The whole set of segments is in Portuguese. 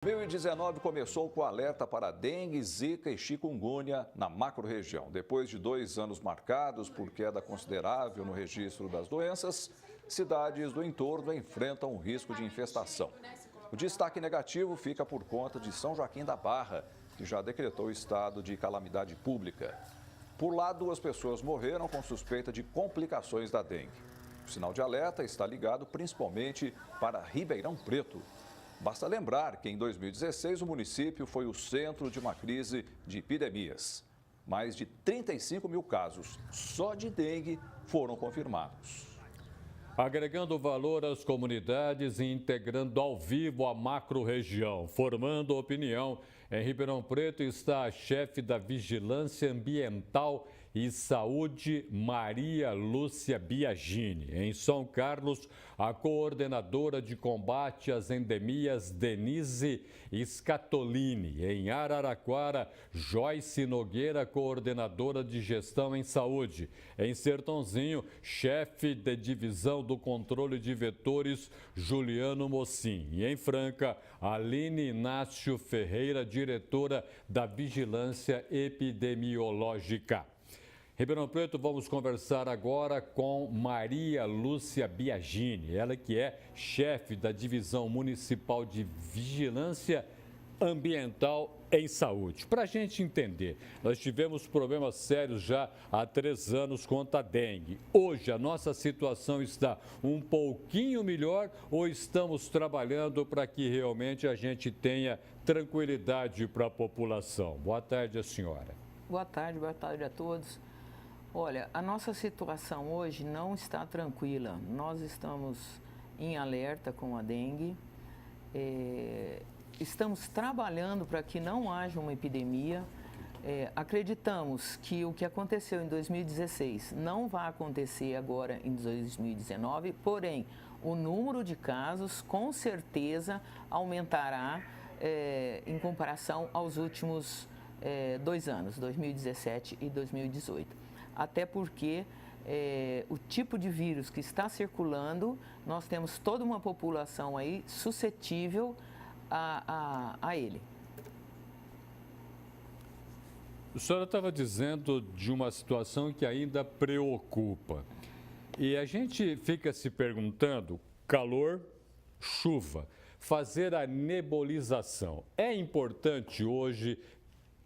2019 começou com alerta para dengue, zika e chikungunya na macro-região. Depois de 2 anos marcados por queda considerável no registro das doenças, cidades do entorno enfrentam um risco de infestação. O destaque negativo fica por conta de São Joaquim da Barra, que já decretou estado de calamidade pública. Por lá, 2 pessoas morreram com suspeita de complicações da dengue. O sinal de alerta está ligado principalmente para Ribeirão Preto. Basta lembrar que em 2016 o município foi o centro de uma crise de epidemias. Mais de 35 mil casos só de dengue foram confirmados. Agregando valor às comunidades e integrando ao vivo a macro-região, formando opinião, em Ribeirão Preto está a chefe da Vigilância Ambiental e Saúde, Maria Lúcia Biagini. Em São Carlos, a coordenadora de combate às endemias, Denise Scatolini. Em Araraquara, Joyce Nogueira, coordenadora de gestão em saúde. Em Sertãozinho, chefe de divisão do controle de vetores, Juliano Mocin. E em Franca, Aline Inácio Ferreira, diretora da Vigilância Epidemiológica. Ribeirão Preto, vamos conversar agora com Maria Lúcia Biagini, ela que é chefe da Divisão Municipal de Vigilância Ambiental em Saúde. Para a gente entender, nós tivemos problemas sérios já há 3 anos quanto à dengue. Hoje a nossa situação está um pouquinho melhor ou estamos trabalhando para que realmente a gente tenha tranquilidade para a população? Boa tarde, a senhora. Boa tarde a todos. Olha, a nossa situação hoje não está tranquila. Nós estamos em alerta com a dengue. Estamos trabalhando para que não haja uma epidemia. Acreditamos que o que aconteceu em 2016 não vai acontecer agora em 2019, porém, o número de casos com certeza aumentará em comparação aos últimos 2 anos, 2017 e 2018. Até porque o tipo de vírus que está circulando, nós temos toda uma população aí suscetível a ele. A senhora estava dizendo de uma situação que ainda preocupa. E a gente fica se perguntando, calor, chuva, fazer a nebulização. É importante hoje?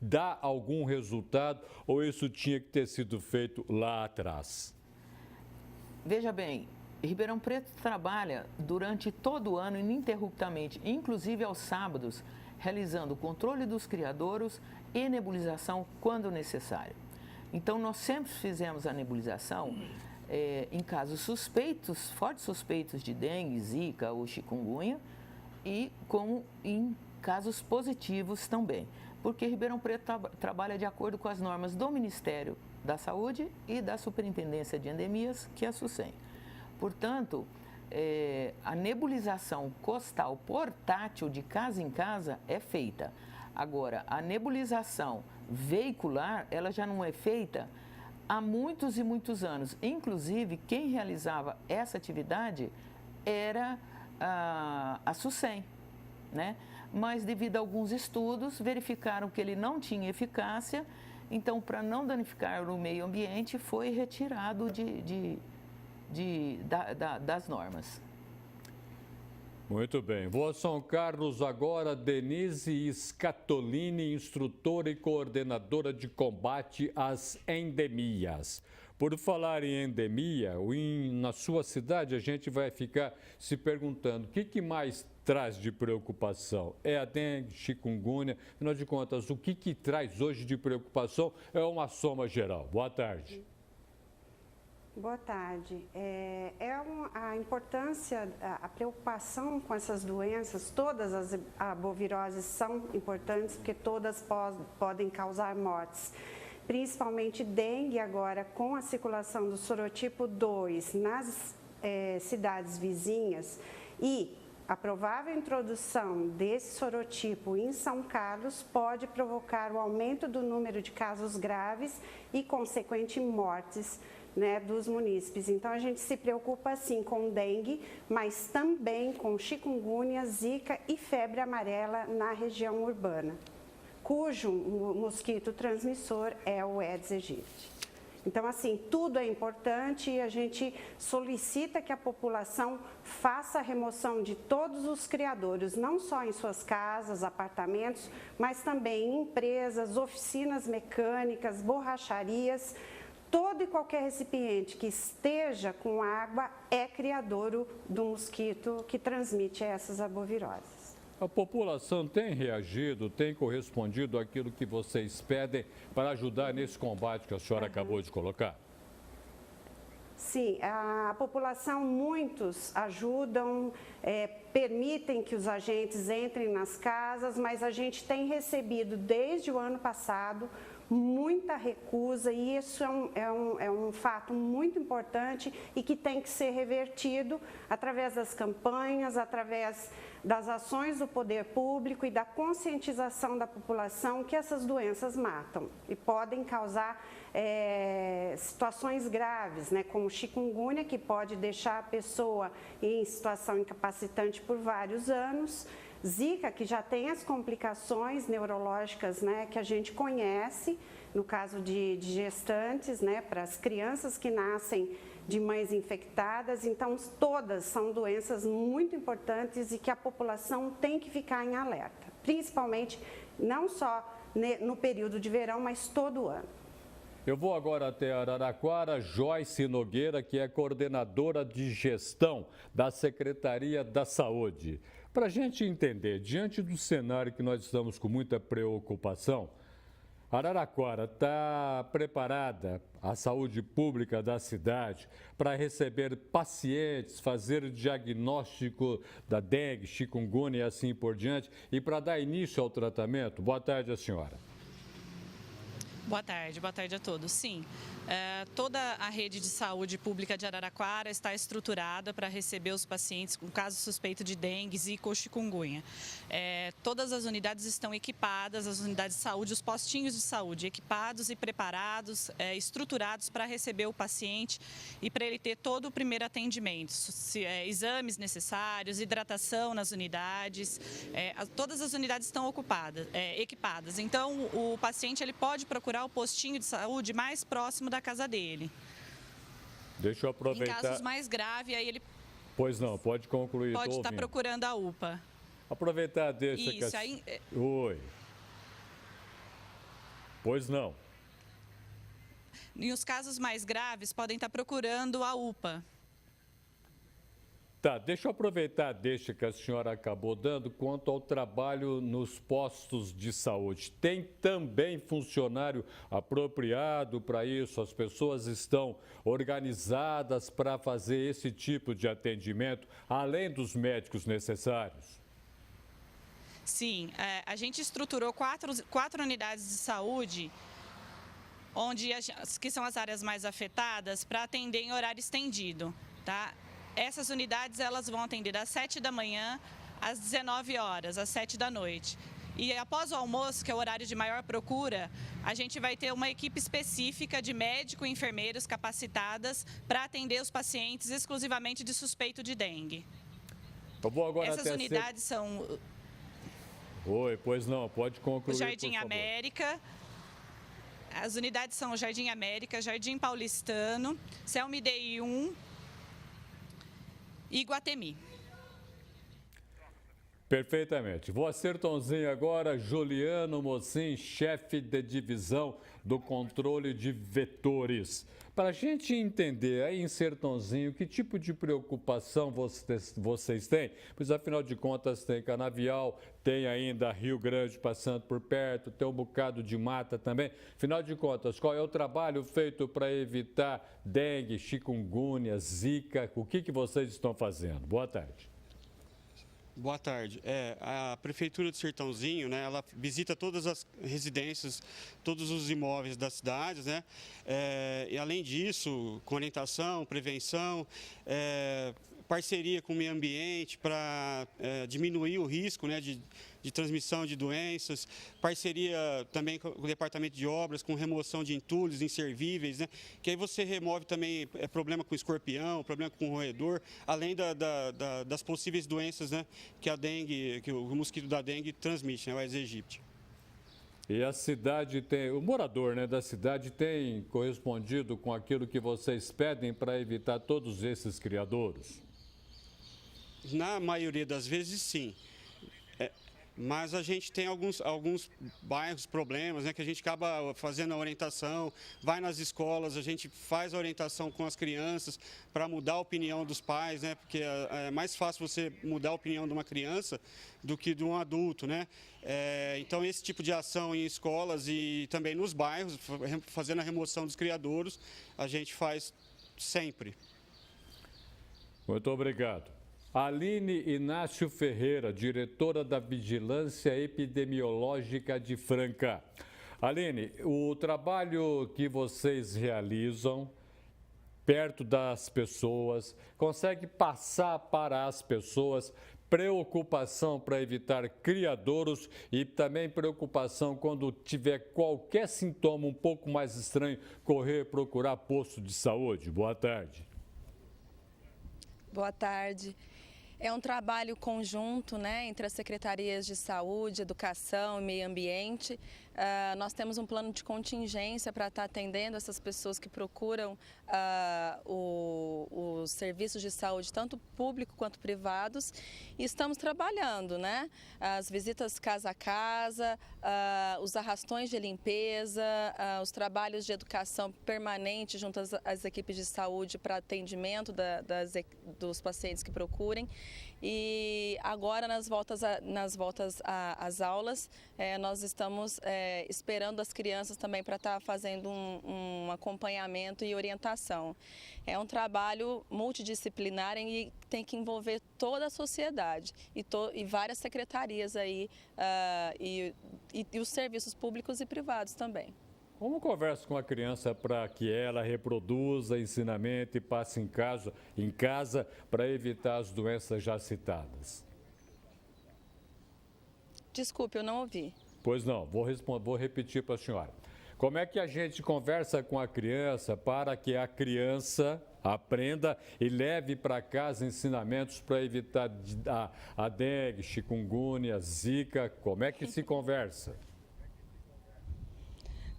Dá algum resultado ou isso tinha que ter sido feito lá atrás? Veja bem, Ribeirão Preto trabalha durante todo o ano ininterruptamente, inclusive aos sábados, realizando o controle dos criadouros e nebulização quando necessário. Então, nós sempre fizemos a nebulização em casos suspeitos, fortes suspeitos de dengue, zika ou chikungunya, e como em casos positivos também, porque Ribeirão Preto trabalha de acordo com as normas do Ministério da Saúde e da Superintendência de Endemias, que é a SUSEM. Portanto, a nebulização costal portátil de casa em casa é feita. Agora, a nebulização veicular, ela já não é feita há muitos e muitos anos. Inclusive, quem realizava essa atividade era a SUSEM, né? Mas devido a alguns estudos, verificaram que ele não tinha eficácia, então, para não danificar o meio ambiente, foi retirado das normas. Muito bem. Vou a São Carlos agora, Denise Scatolini, instrutora e coordenadora de combate às endemias. Por falar em endemia, na sua cidade a gente vai ficar se perguntando o que mais traz de preocupação? É a dengue, chikungunya? Afinal de contas, o que traz hoje de preocupação é uma soma geral. Boa tarde. Boa tarde. A importância, a preocupação com essas doenças, todas as arboviroses são importantes porque todas podem causar mortes. Principalmente dengue agora com a circulação do sorotipo 2 nas cidades vizinhas e a provável introdução desse sorotipo em São Carlos pode provocar o aumento do número de casos graves e consequente mortes né, dos munícipes. Então, a gente se preocupa, sim, com dengue, mas também com chikungunya, zika e febre amarela na região urbana, cujo mosquito transmissor é o Aedes aegypti. Então, assim, tudo é importante e a gente solicita que a população faça a remoção de todos os criadouros, não só em suas casas, apartamentos, mas também em empresas, oficinas mecânicas, borracharias. Todo e qualquer recipiente que esteja com água é criadouro do mosquito que transmite essas arboviroses. A população tem reagido, tem correspondido àquilo que vocês pedem para ajudar nesse combate que a senhora acabou de colocar? Sim, a população, muitos ajudam, permitem que os agentes entrem nas casas, mas a gente tem recebido desde o ano passado muita recusa e isso é um fato muito importante e que tem que ser revertido através das campanhas, através das ações do poder público e da conscientização da população que essas doenças matam e podem causar situações graves, né, como chikungunya, que pode deixar a pessoa em situação incapacitante por vários anos, zika, que já tem as complicações neurológicas, né, que a gente conhece, no caso de gestantes, né, para as crianças que nascem de mães infectadas. Então, todas são doenças muito importantes e que a população tem que ficar em alerta, principalmente não só no período de verão, mas todo ano. Eu vou agora até Araraquara, Joyce Nogueira, que é coordenadora de gestão da Secretaria da Saúde. Para a gente entender, diante do cenário que nós estamos com muita preocupação, Araraquara está preparada, a saúde pública da cidade, para receber pacientes, fazer diagnóstico da dengue, chikungunya e assim por diante, e para dar início ao tratamento? Boa tarde, a senhora. Boa tarde a todos. Sim, toda a rede de saúde pública de Araraquara está estruturada para receber os pacientes com caso suspeito de dengue, zika ou chikungunya. Todas as unidades estão equipadas, as unidades de saúde, os postinhos de saúde, equipados e preparados, estruturados para receber o paciente e para ele ter todo o primeiro atendimento, exames necessários, hidratação nas unidades, todas as unidades estão equipadas. Então, o paciente ele pode procurar o postinho de saúde mais próximo da casa dele. Deixa eu aproveitar. Em casos mais graves, aí ele... Pois não, pode concluir. Pode estar procurando a UPA. Aproveitar, deixa Isso, que... aí... Oi. Pois não. E os casos mais graves podem estar procurando a UPA. Tá, deixa eu aproveitar a deixa que a senhora acabou dando quanto ao trabalho nos postos de saúde. Tem também funcionário apropriado para isso? As pessoas estão organizadas para fazer esse tipo de atendimento, além dos médicos necessários? Sim, a gente estruturou quatro unidades de saúde, que são as áreas mais afetadas, para atender em horário estendido, tá? Essas unidades elas vão atender das 7 da manhã às 19 horas, às 7 da noite. E após o almoço, que é o horário de maior procura, a gente vai ter uma equipe específica de médicos e enfermeiros capacitadas para atender os pacientes exclusivamente de suspeito de dengue. Eu vou agora Essas unidades são... Oi, pois não, pode concluir, o Jardim por favor. América. As unidades são o Jardim América, Jardim Paulistano, Selmidei 1 e Iguatemi. Perfeitamente. Vou a Sertãozinho agora, Juliano Mocin, chefe de divisão do controle de vetores. Para a gente entender aí em Sertãozinho que tipo de preocupação vocês têm, pois afinal de contas tem Canavial, tem ainda Rio Grande passando por perto, tem um bocado de mata também. Afinal de contas, qual é o trabalho feito para evitar dengue, chikungunya, zika? O que vocês estão fazendo? Boa tarde. Boa tarde. A Prefeitura de Sertãozinho, né, ela visita todas as residências, todos os imóveis das cidades, né, e além disso, com orientação, prevenção, parceria com o meio ambiente para diminuir o risco, né, de de transmissão de doenças, parceria também com o departamento de obras, com remoção de entulhos inservíveis, né? Que aí você remove também problema com escorpião, problema com roedor, além das possíveis doenças, né, que a dengue, que o mosquito da dengue transmite, né, o Aedes aegypti. E a cidade tem, o morador, né, da cidade tem correspondido com aquilo que vocês pedem para evitar todos esses criadouros? Na maioria das vezes, sim. Mas a gente tem alguns bairros, problemas, né, que a gente acaba fazendo a orientação, vai nas escolas, a gente faz a orientação com as crianças para mudar a opinião dos pais, né, porque é mais fácil você mudar a opinião de uma criança do que de um adulto, né? Então, esse tipo de ação em escolas e também nos bairros, fazendo a remoção dos criadouros, a gente faz sempre. Muito obrigado. Aline Inácio Ferreira, diretora da Vigilância Epidemiológica de Franca. Aline, o trabalho que vocês realizam perto das pessoas, consegue passar para as pessoas preocupação para evitar criadouros e também preocupação quando tiver qualquer sintoma um pouco mais estranho, correr procurar posto de saúde? Boa tarde. Boa tarde. É um trabalho conjunto, né, entre as secretarias de saúde, educação e meio ambiente. Nós temos um plano de contingência para estar atendendo essas pessoas que procuram os serviços de saúde, tanto público quanto privados. E estamos trabalhando, né? As visitas casa a casa, os arrastões de limpeza, os trabalhos de educação permanente junto às equipes de saúde para atendimento dos pacientes que procurem. E agora, nas voltas às aulas, nós estamos esperando as crianças também para estar fazendo um acompanhamento e orientação. É um trabalho multidisciplinar e tem que envolver toda a sociedade e várias secretarias aí, e os serviços públicos e privados também. Como conversa com a criança para que ela reproduza ensinamento e passe em casa para evitar as doenças já citadas? Desculpe, eu não ouvi. Pois não, vou repetir para a senhora. Como é que a gente conversa com a criança para que a criança aprenda e leve para casa ensinamentos para evitar a dengue, chikungunya, zika? Como é que se conversa?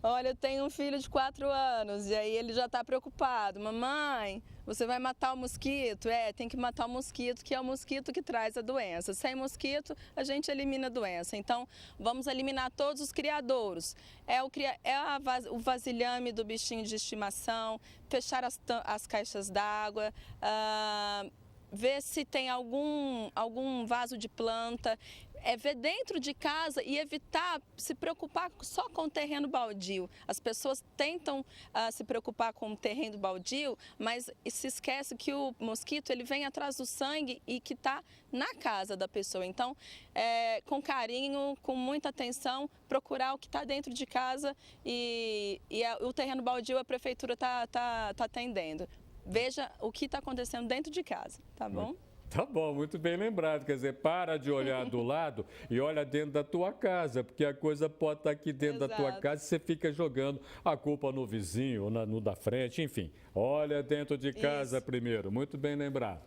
Olha, eu tenho um filho de 4 anos e aí ele já está preocupado. Mamãe, você vai matar o mosquito? Tem que matar o mosquito, que é o mosquito que traz a doença. Sem mosquito, a gente elimina a doença. Então, vamos eliminar todos os criadouros. O vasilhame do bichinho de estimação, fechar as caixas d'água, ver se tem algum vaso de planta. Ver dentro de casa e evitar se preocupar só com o terreno baldio. As pessoas tentam se preocupar com o terreno baldio, mas se esquece que o mosquito ele vem atrás do sangue e que está na casa da pessoa. Então, com carinho, com muita atenção, procurar o que está dentro de casa e o terreno baldio a prefeitura está atendendo. Veja o que está acontecendo dentro de casa, tá bom? Tá bom, muito bem lembrado. Quer dizer, para de olhar do lado e olha dentro da tua casa, porque a coisa pode estar aqui dentro da tua casa e você fica jogando a culpa no vizinho ou no da frente, enfim. Olha dentro de casa primeiro, muito bem lembrado.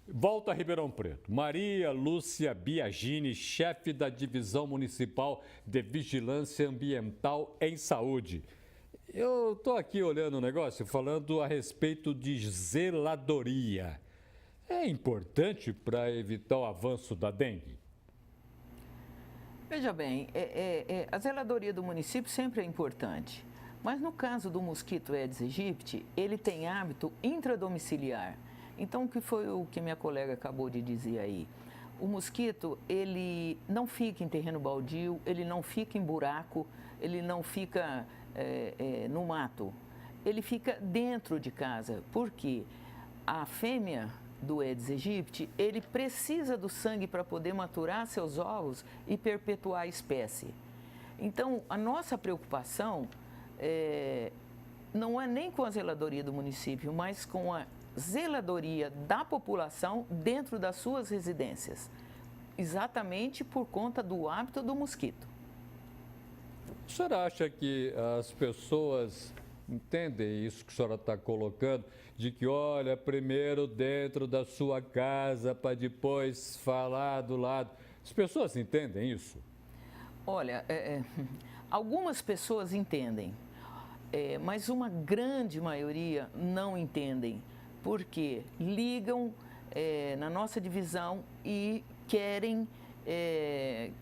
Volta a Ribeirão Preto. Maria Lúcia Biagini, chefe da Divisão Municipal de Vigilância Ambiental em Saúde. Eu estou aqui olhando o negócio, falando a respeito de zeladoria. É importante para evitar o avanço da dengue? Veja bem, a zeladoria do município sempre é importante, mas no caso do mosquito Aedes aegypti, ele tem hábito intradomiciliar. Então, o que foi o que minha colega acabou de dizer aí? O mosquito, ele não fica em terreno baldio, ele não fica em buraco, ele não fica no mato, ele fica dentro de casa, porque a fêmea do Aedes aegypti, ele precisa do sangue para poder maturar seus ovos e perpetuar a espécie. Então, a nossa preocupação não é nem com a zeladoria do município, mas com a zeladoria da população dentro das suas residências. exatamente por conta do hábito do mosquito. A senhora acha que as pessoas entendem isso que a senhora está colocando, de que, olha, primeiro dentro da sua casa para depois falar do lado? As pessoas entendem isso? Olha, algumas pessoas entendem, mas uma grande maioria não entendem, porque ligam na nossa divisão e querem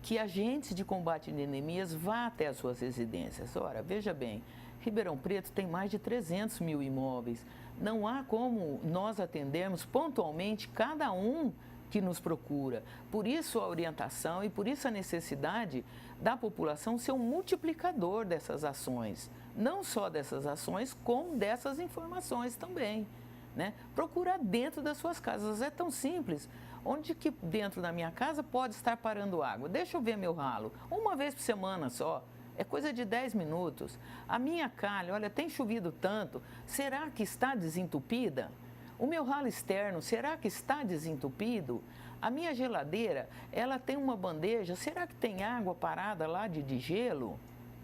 que agentes de combate de endemias vá até as suas residências. Ora, veja bem, Ribeirão Preto tem mais de 300 mil imóveis. Não há como nós atendermos pontualmente cada um que nos procura. Por isso a orientação e por isso a necessidade da população ser um multiplicador dessas ações. Não só dessas ações, como dessas informações também, né? Procurar dentro das suas casas. É tão simples. Onde que dentro da minha casa pode estar parando água? Deixa eu ver meu ralo. Uma vez por semana só. É coisa de 10 minutos. A minha calha, olha, tem chovido tanto. Será que está desentupida? O meu ralo externo, será que está desentupido? A minha geladeira, ela tem uma bandeja. Será que tem água parada lá de gelo?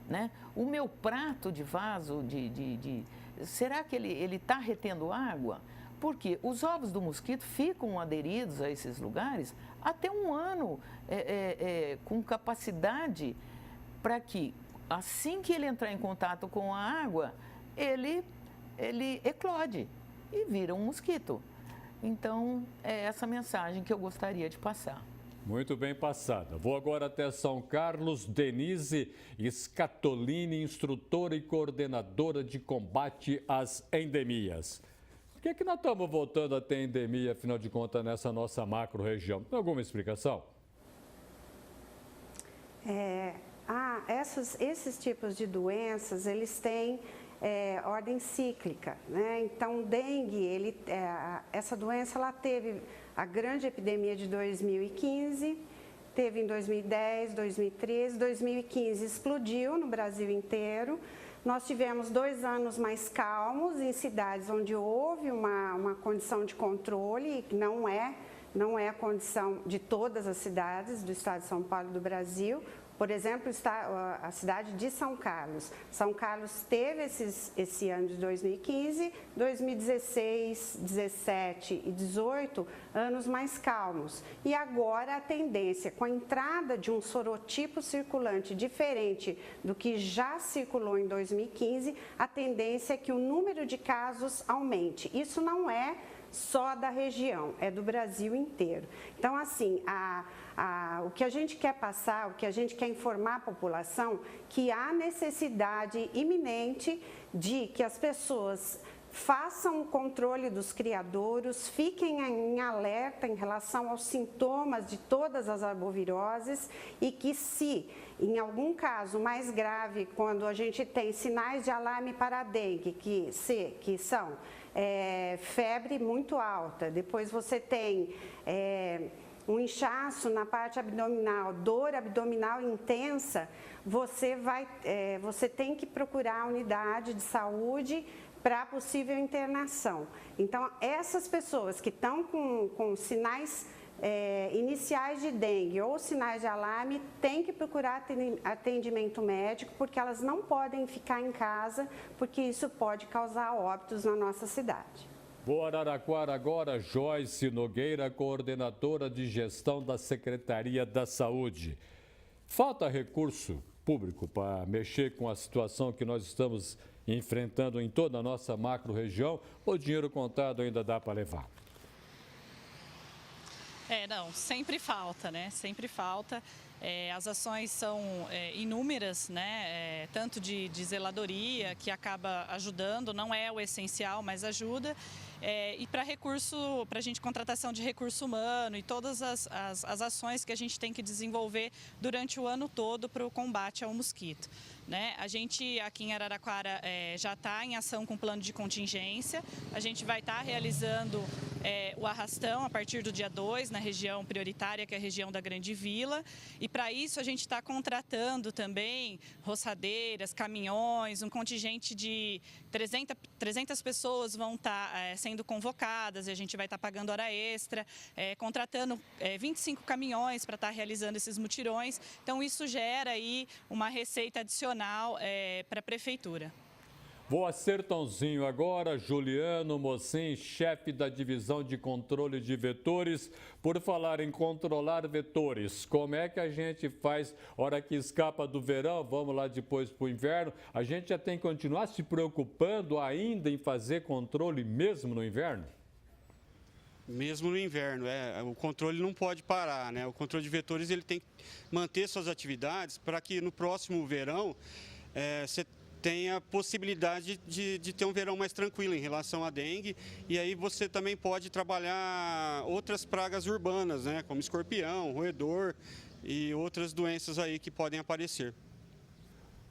Né? O meu prato de vaso, será que ele está retendo água? Porque os ovos do mosquito ficam aderidos a esses lugares até um ano, com capacidade para que, assim que ele entrar em contato com a água, ele eclode e vira um mosquito. Então, é essa mensagem que eu gostaria de passar. Muito bem passada. Vou agora até São Carlos. Denise Scatolini, instrutora e coordenadora de combate às endemias. Por que nós estamos voltando a ter endemia, afinal de contas, nessa nossa macro-região? Tem alguma explicação? Esses tipos de doenças, eles têm ordem cíclica, né? Então, o dengue, essa doença, ela teve a grande epidemia de 2015, teve em 2010, 2013, 2015 explodiu no Brasil inteiro. Nós tivemos 2 anos mais calmos em cidades onde houve uma condição de controle, que não é a condição de todas as cidades do estado de São Paulo e do Brasil. Por exemplo, a cidade de São Carlos. São Carlos teve esse ano de 2015, 2016, 17 e 18, anos mais calmos. E agora a tendência, com a entrada de um sorotipo circulante diferente do que já circulou em 2015, a tendência é que o número de casos aumente. Isso não é só da região, é do Brasil inteiro. Então, assim, o que a gente quer passar, o que a gente quer informar a população, que há necessidade iminente de que as pessoas façam o controle dos criadouros, fiquem em alerta em relação aos sintomas de todas as arboviroses e que, se em algum caso mais grave, quando a gente tem sinais de alarme para a dengue, que são febre muito alta, depois você tem um inchaço na parte abdominal, dor abdominal intensa, você tem que procurar a unidade de saúde para possível internação. Então, essas pessoas que estão com sinais iniciais de dengue ou sinais de alarme têm que procurar atendimento médico, porque elas não podem ficar em casa, porque isso pode causar óbitos na nossa cidade. Vou a Araraquara agora, Joyce Nogueira, coordenadora de gestão da Secretaria da Saúde. Falta recurso público para mexer com a situação que nós estamos enfrentando em toda a nossa macro-região, ou dinheiro contado ainda dá para levar? Não, sempre falta, né? Sempre falta. As ações são inúmeras, né? Tanto de zeladoria, que acaba ajudando, não é o essencial, mas ajuda. E para a gente contratação de recurso humano e todas as ações que a gente tem que desenvolver durante o ano todo para o combate ao mosquito. né? A gente aqui em Araraquara já está em ação com plano de contingência. A gente vai estar realizando o arrastão a partir do dia 2 na região prioritária, que é a região da Grande Vila. E para isso a gente está contratando também roçadeiras, caminhões, um contingente de 300 pessoas vão estar sendo convocadas e a gente vai estar pagando hora extra, contratando 25 caminhões para estar realizando esses mutirões. Então isso gera aí uma receita adicional para a Prefeitura. Vou a Sertãozinho agora, Juliano Mocim, chefe da divisão de controle de vetores. Por falar em controlar vetores, como é que a gente faz hora que escapa do verão, vamos lá depois para o inverno? A gente já tem que continuar se preocupando ainda em fazer controle mesmo no inverno? Mesmo no inverno, o controle não pode parar, né? O controle de vetores ele tem que manter suas atividades para que no próximo verão você tenha a possibilidade de ter um verão mais tranquilo em relação à dengue. E aí você também pode trabalhar outras pragas urbanas, né? Como escorpião, roedor e outras doenças aí que podem aparecer.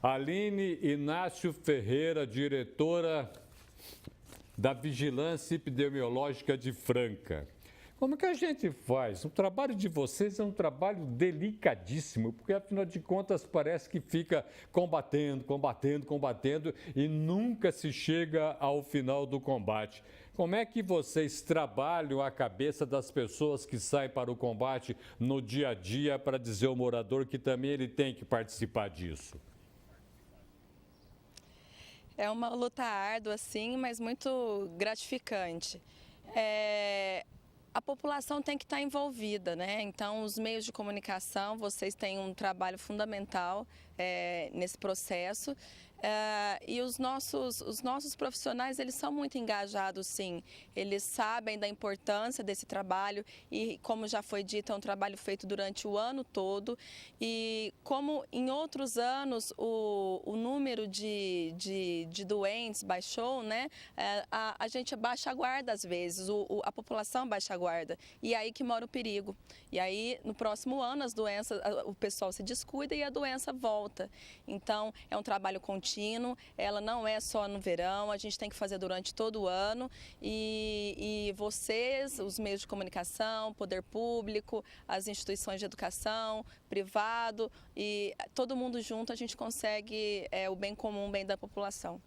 Aline Inácio Ferreira, diretora da Vigilância Epidemiológica de Franca. Como que a gente faz? O trabalho de vocês é um trabalho delicadíssimo, porque afinal de contas parece que fica combatendo e nunca se chega ao final do combate. Como é que vocês trabalham a cabeça das pessoas que saem para o combate no dia a dia para dizer ao morador que também ele tem que participar disso? É uma luta árdua, sim, mas muito gratificante. A população tem que estar envolvida, né? Então, os meios de comunicação, vocês têm um trabalho fundamental nesse processo. E os nossos profissionais, eles são muito engajados, sim. Eles sabem da importância desse trabalho e, como já foi dito, é um trabalho feito durante o ano todo. E como em outros anos o número de doentes baixou, né? A gente baixa a guarda às vezes, a população baixa a guarda. E é aí que mora o perigo. E aí, no próximo ano, o pessoal se descuida e a doença volta. Então, é um trabalho contínuo, ela não é só no verão, a gente tem que fazer durante todo o ano e vocês, os meios de comunicação, poder público, as instituições de educação, privado e todo mundo junto a gente consegue o bem comum, o bem da população.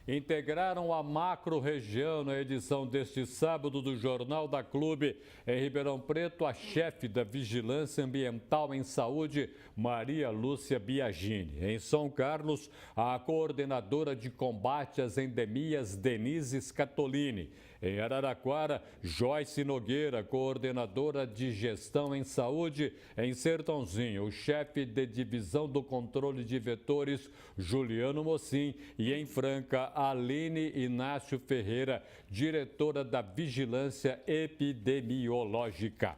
Integraram a macro-região na edição deste sábado do Jornal da Clube. Em Ribeirão Preto, a chefe da Vigilância Ambiental em Saúde, Maria Lúcia Biagini. Em São Carlos, a coordenadora de combate às endemias, Denise Scatolini. Em Araraquara, Joyce Nogueira, coordenadora de gestão em saúde. Em Sertãozinho, o chefe de divisão do controle de vetores, Juliano Mocim. E em Franca, Aline Inácio Ferreira, diretora da Vigilância Epidemiológica.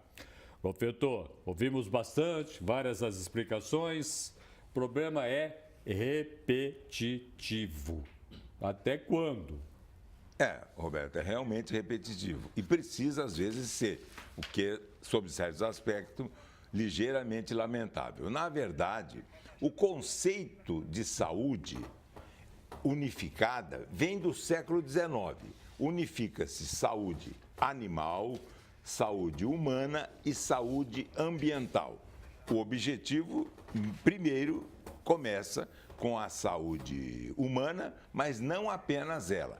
Professor, ouvimos bastante, várias as explicações. O problema é repetitivo. Até quando? Roberto, é realmente repetitivo e precisa às vezes ser, o que, sob certos aspectos, ligeiramente lamentável. Na verdade, o conceito de saúde unificada vem do século XIX. Unifica-se saúde animal, saúde humana e saúde ambiental. O objetivo, primeiro, começa com a saúde humana, mas não apenas ela.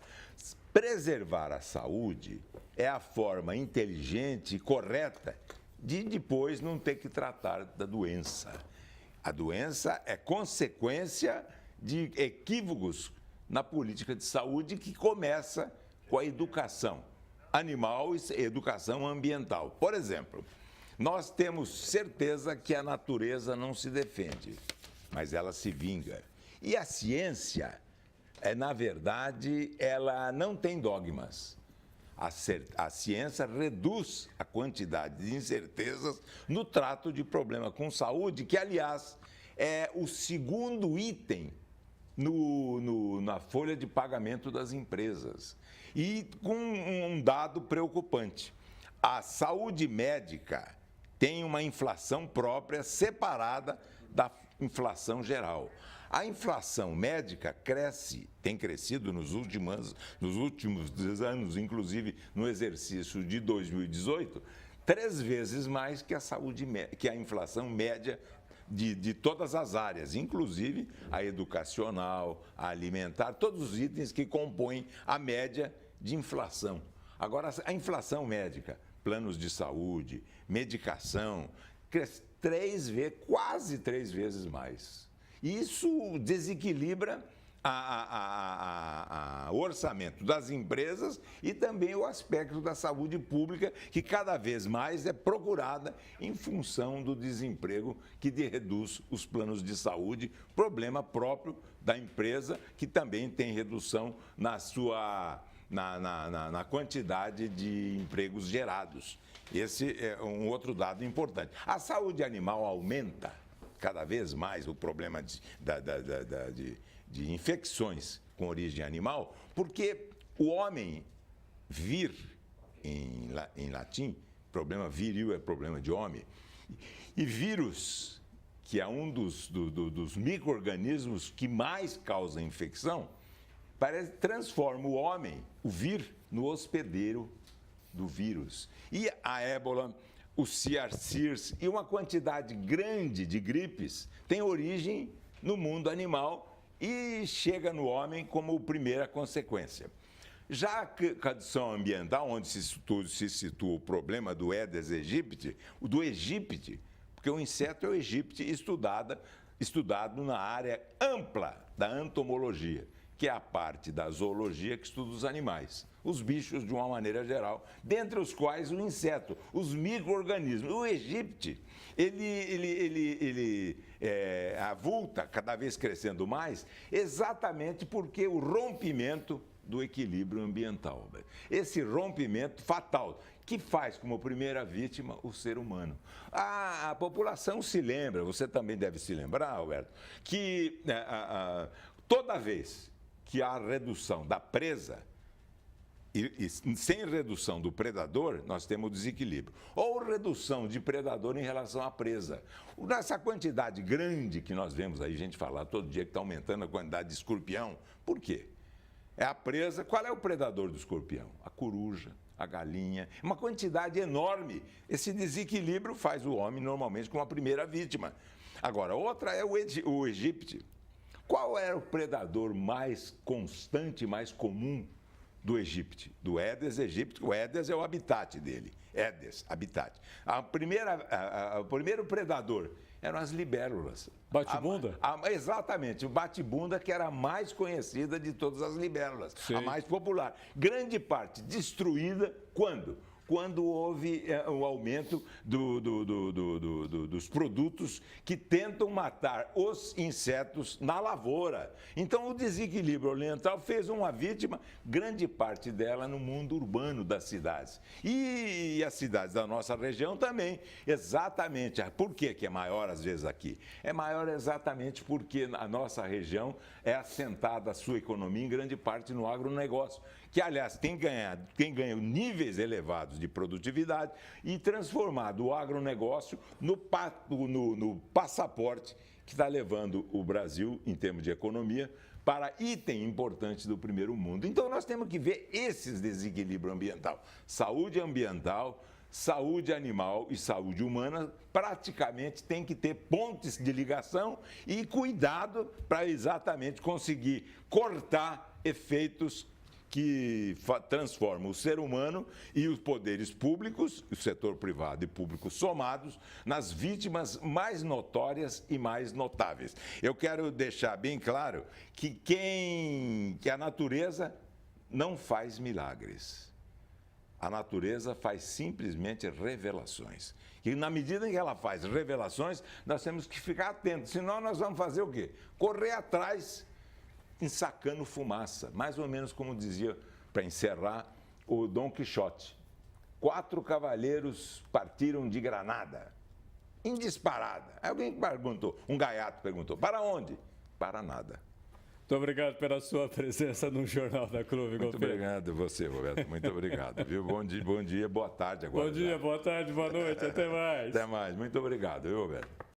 Preservar a saúde é a forma inteligente e correta de depois não ter que tratar da doença. A doença é consequência de equívocos na política de saúde que começa com a educação animal e educação ambiental. Por exemplo, nós temos certeza que a natureza não se defende, mas ela se vinga. E a ciência, na verdade, ela não tem dogmas. A ciência reduz a quantidade de incertezas no trato de problema com saúde, que, aliás, é o segundo item na folha de pagamento das empresas. E com um dado preocupante: a saúde médica tem uma inflação própria separada da inflação geral. A inflação médica tem crescido nos últimos anos, inclusive no exercício de 2018, 3 vezes mais que a inflação média de todas as áreas, inclusive a educacional, a alimentar, todos os itens que compõem a média de inflação. Agora, a inflação médica, planos de saúde, medicação, cresce quase 3 vezes mais. Isso desequilibra o orçamento das empresas e também o aspecto da saúde pública, que cada vez mais é procurada em função do desemprego que reduz os planos de saúde, problema próprio da empresa, que também tem redução na quantidade de empregos gerados. Esse é um outro dado importante. A saúde animal aumenta cada vez mais o problema de infecções com origem animal, porque o homem em latim, problema viril é problema de homem, e vírus, que é um dos micro-organismos que mais causa infecção, transforma o homem, o no hospedeiro do vírus. E a ébola, o CRCIRS e uma quantidade grande de gripes tem origem no mundo animal e chega no homem como primeira consequência. Já a condição ambiental, onde se situa o problema do Aedes aegypti, porque o inseto é o aegypti estudado na área ampla da entomologia, que é a parte da zoologia que estuda os animais, os bichos de uma maneira geral, dentre os quais o inseto, os micro-organismos. O aegypti, ele avulta, cada vez crescendo mais, exatamente porque o rompimento do equilíbrio ambiental. Esse rompimento fatal, que faz como primeira vítima o ser humano. A população se lembra, você também deve se lembrar, Alberto, que toda vez que há redução da presa e sem redução do predador, nós temos desequilíbrio. Ou redução de predador em relação à presa. Nessa quantidade grande que nós vemos aí, gente falar todo dia que está aumentando a quantidade de escorpião. Por quê? É a presa. Qual é o predador do escorpião? A coruja, a galinha. Uma quantidade enorme. Esse desequilíbrio faz o homem normalmente como a primeira vítima. Agora, outra é o aegypti. Qual era o predador mais constante, mais comum do aegypti? Do Aedes aegypti. O Aedes é o habitat dele. Aedes, habitat. O primeiro predador eram as libélulas. Bate-bunda? Exatamente, o bate-bunda, que era a mais conhecida de todas as libélulas, Sim. A mais popular. Grande parte destruída quando? Quando houve o aumento dos produtos que tentam matar os insetos na lavoura. Então, o desequilíbrio ambiental fez uma vítima, grande parte dela no mundo urbano das cidades. E as cidades da nossa região também, exatamente. Por que é maior, às vezes, aqui? É maior exatamente porque a nossa região é assentada a sua economia, em grande parte, no agronegócio, que, aliás, tem ganho níveis elevados de produtividade e transformado o agronegócio no passaporte que está levando o Brasil, em termos de economia, para item importante do primeiro mundo. Então, nós temos que ver esses desequilíbrios ambiental. Saúde ambiental, saúde animal e saúde humana praticamente tem que ter pontes de ligação e cuidado para exatamente conseguir cortar efeitos que transforma o ser humano e os poderes públicos, o setor privado e público somados, nas vítimas mais notórias e mais notáveis. Eu quero deixar bem claro que a natureza não faz milagres. A natureza faz simplesmente revelações. E na medida em que ela faz revelações, nós temos que ficar atentos, senão nós vamos fazer o quê? Correr atrás, ensacando fumaça, mais ou menos como dizia, para encerrar, o Dom Quixote. 4 cavaleiros partiram de Granada, em disparada. Aí alguém perguntou, um gaiato perguntou, para onde? Para nada. Muito obrigado pela sua presença no Jornal da Clube. Muito obrigado a você, Roberto. Muito obrigado. Viu? Bom dia, boa tarde agora. Bom dia, boa tarde, boa noite. Até mais. Até mais. Muito obrigado, viu, Roberto?